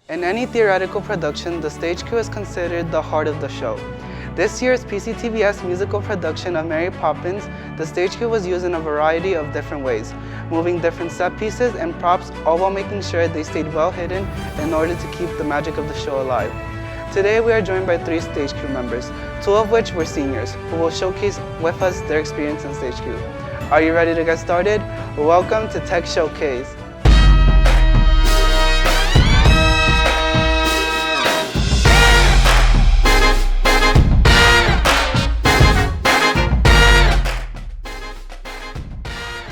In any theatrical production, the stage crew is considered the heart of the show. This year's PCTVS musical production of Mary Poppins, the stage crew was used in a variety of different ways, moving different set pieces and props, all while making sure they stayed well hidden in order to keep the magic of the show alive. Today we are joined by 3 stage crew members, 2 of which were seniors, who will showcase with us their experience in stage crew. Are you ready to get started? Welcome to Tech Showcase.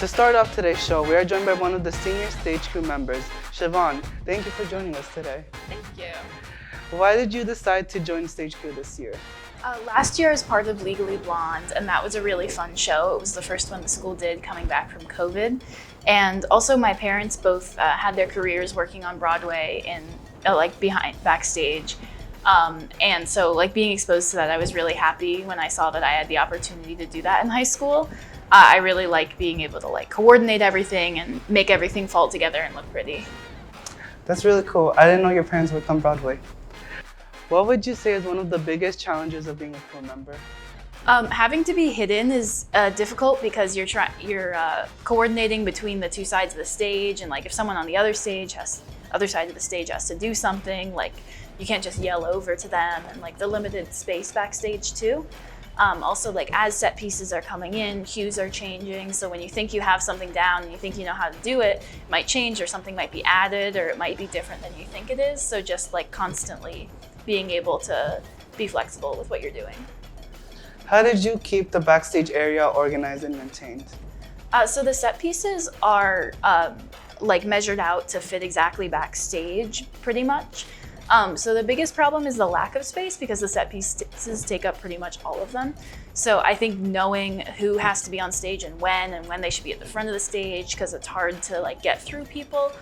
To start off today's show, we are joined by one of the senior stage crew members, Siobhan. Thank you for joining us today. Thank you. Why did you decide to join stage crew this year? Last year I was part of Legally Blonde, and that was a really fun show. It was the first one the school did coming back from COVID. And also my parents both had their careers working on Broadway and backstage. And so being exposed to that, I was really happy when I saw that I had the opportunity to do that in high school. I really like being able to coordinate everything and make everything fall together and look pretty. That's really cool. I didn't know your parents worked on Broadway. What would you say is one of the biggest challenges of being a crew member? Having to be hidden is difficult because you're coordinating between the 2 sides of the stage, and if someone on the other side of the stage has to do something, you can't just yell over to them, and the limited space backstage too. Also, as set pieces are coming in, cues are changing. So when you think you have something down and you think you know how to do it, it might change, or something might be added, or it might be different than you think it is. So just constantly being able to be flexible with what you're doing. How did you keep the backstage area organized and maintained? So the set pieces are measured out to fit exactly backstage, pretty much. So the biggest problem is the lack of space, because the set pieces take up pretty much all of them. So I think knowing who has to be on stage and when they should be at the front of the stage, because it's hard to get through people.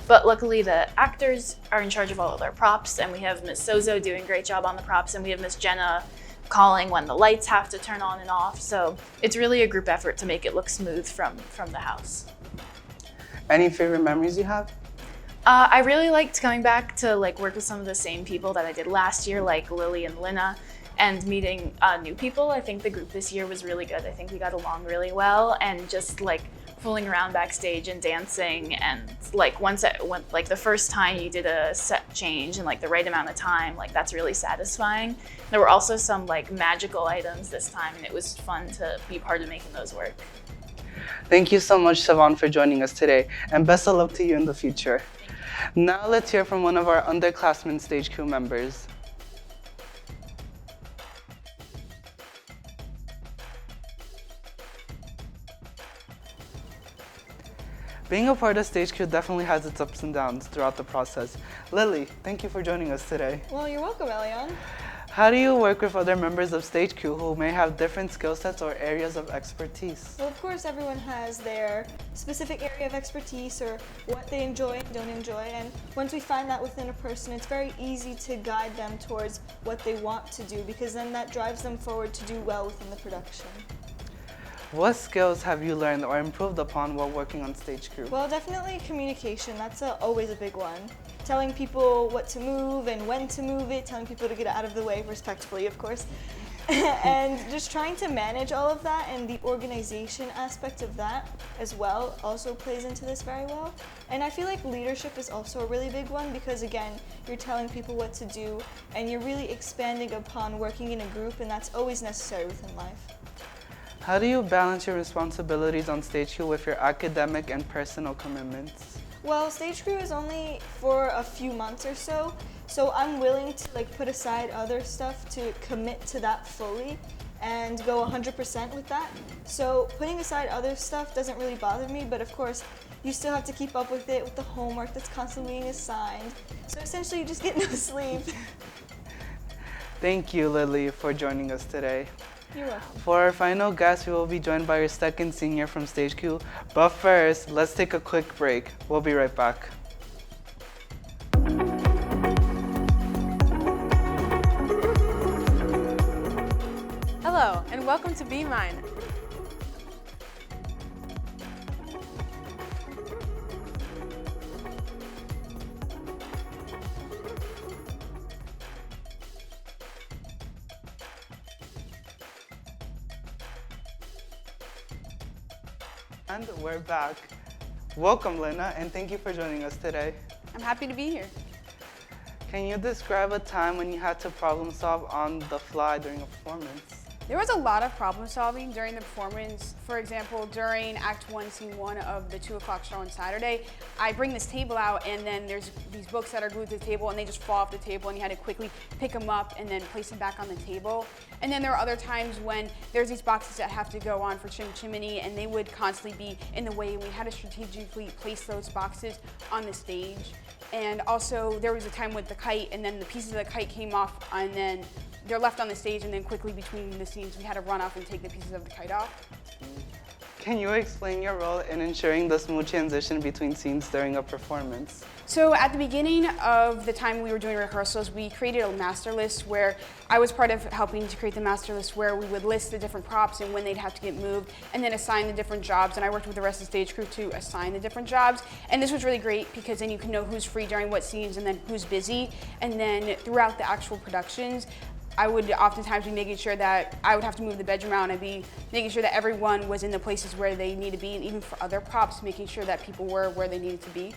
But luckily the actors are in charge of all of their props, and we have Miss Sozo doing a great job on the props, and we have Miss Jenna calling when the lights have to turn on and off. So it's really a group effort to make it look smooth from the house. Any favorite memories you have? I really liked coming back to work with some of the same people that I did last year, like Lily and Lina, and meeting new people. I think the group this year was really good. I think we got along really well, and just fooling around backstage and dancing, and once the first time you did a set change in the right amount of time, that's really satisfying. There were also some magical items this time, and it was fun to be part of making those work. Thank you so much, Siobhan, for joining us today, and best of luck to you in the future. Now let's hear from one of our underclassmen stage crew members. Being a part of stage crew definitely has its ups and downs throughout the process. Lily, thank you for joining us today. Well, you're welcome, Elian. How do you work with other members of stage crew who may have different skill sets or areas of expertise? Well, of course, everyone has their specific area of expertise, or what they enjoy and don't enjoy. And once we find that within a person, it's very easy to guide them towards what they want to do, because then that drives them forward to do well within the production. What skills have you learned or improved upon while working on stage crew? Well, definitely communication. That's always a big one. Telling people what to move and when to move it, telling people to get out of the way, respectfully, of course. And just trying to manage all of that, and the organization aspect of that as well also plays into this very well. And I feel like leadership is also a really big one, because again, you're telling people what to do, and you're really expanding upon working in a group, and that's always necessary within life. How do you balance your responsibilities on stage crew with your academic and personal commitments? Well, stage crew is only for a few months or so, so I'm willing to put aside other stuff to commit to that fully and go 100% with that. So putting aside other stuff doesn't really bother me, but of course you still have to keep up with it, with the homework that's constantly being assigned. So essentially you just get no sleep. Thank you, Lily, for joining us today. You're welcome. For our final guest, we will be joined by our second senior from stage crew. But first, let's take a quick break. We'll be right back. Hello, and welcome to Be Mine. And we're back. Welcome, Lena, and thank you for joining us today. I'm happy to be here. Can you describe a time when you had to problem solve on the fly during a performance? There was a lot of problem solving during the performance. For example, during Act 1, Scene 1 of the 2 o'clock show on Saturday, I bring this table out and then there's these books that are glued to the table and they just fall off the table and you had to quickly pick them up and then place them back on the table. And then there are other times when there's these boxes that have to go on for chimney and they would constantly be in the way and we had to strategically place those boxes on the stage. And also there was a time with the kite and then the pieces of the kite came off and then they're left on the stage and then quickly between the scenes we had to run off and take the pieces of the kite off. Can you explain your role in ensuring the smooth transition between scenes during a performance? So at the beginning of the time we were doing rehearsals, we created a master list where I was part of helping to create the master list where we would list the different props and when they'd have to get moved and then assign the different jobs. And I worked with the rest of the stage crew to assign the different jobs. And this was really great because then you can know who's free during what scenes and then who's busy. And then throughout the actual productions, I would oftentimes be making sure that I would have to move the bedroom out and I'd be making sure that everyone was in the places where they need to be, and even for other props, making sure that people were where they needed to be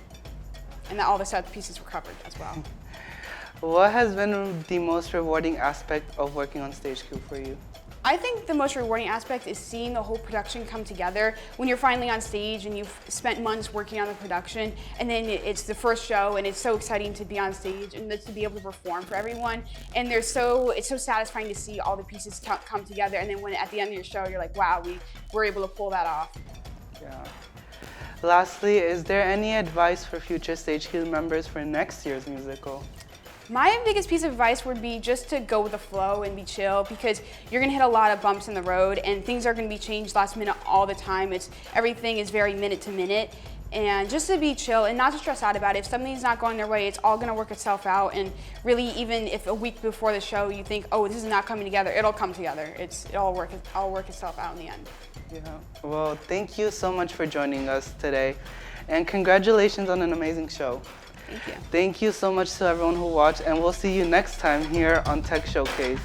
and that all the set pieces were covered as well. What has been the most rewarding aspect of working on Stage Crew for you? I think the most rewarding aspect is seeing the whole production come together when you're finally on stage and you've spent months working on the production and then it's the first show and it's so exciting to be on stage and to be able to perform for everyone. And it's so satisfying to see all the pieces come together and then when at the end of your show you're like, wow, we were able to pull that off. Yeah. Lastly, is there any advice for future Stage Crew members for next year's musical? My biggest piece of advice would be just to go with the flow and be chill because you're gonna hit a lot of bumps in the road and things are gonna be changed last minute all the time. Everything is very minute to minute, and just to be chill and not to stress out about it. If something's not going their way, it's all gonna work itself out, and really even if a week before the show you think, oh, this is not coming together, it'll come together. It'll work itself out in the end. Yeah. Well, thank you so much for joining us today, and congratulations on an amazing show. Thank you. Thank you so much to everyone who watched, and we'll see you next time here on Tech Showcase.